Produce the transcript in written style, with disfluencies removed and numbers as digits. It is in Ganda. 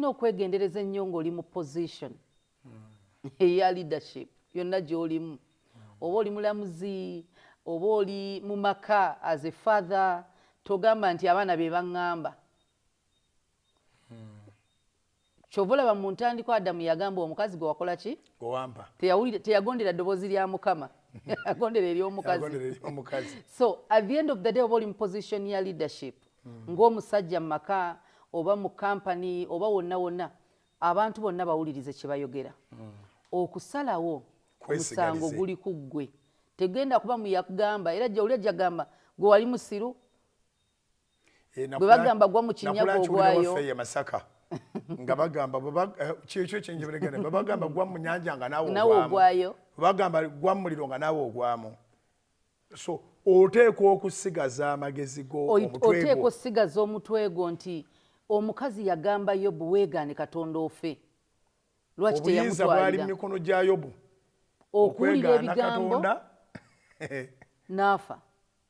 okwegendereza ennyo ng'oli mu position eya leadership yonna gy'olimu, oba oli mulamuzi oba oli mu maka as a father, togamba nti abaana be baŋŋamba. Kyova olaba mu ntandikwa Adamu yagamba omukazi gwe wakola ki? Teyagondera ddoboozi lya Mukama, agondera ery'omukazi. So at the end of the day oba oli mu position ya leadership ng'omusajja mu maka oba mu kampani oba wonna wonna, abantu bonna bawulirize kye bayogera. Okusalawo omusango guli ku ggwe, tegenda kuba muyagamba era oli ajja gamba gwe wali musiru, gwe bagamba gwa mu kinyago ogwayo nga bagamba kyekyo kyenjeberegene babagamba gwa mu nyanja nga nawe ogwayo, bagamba gwa muliro nga nawe ogwamu. So oteekwa okusigaza amagezi go omutwe gwo, oteekwa okusigaza omutwe gwo nti omukazi yagamba Yobu weegaane Katonda ofe. Lwaki teyamutwalira? Bwali mu mikono gya Yobu okuwulira ebigambo n'afa.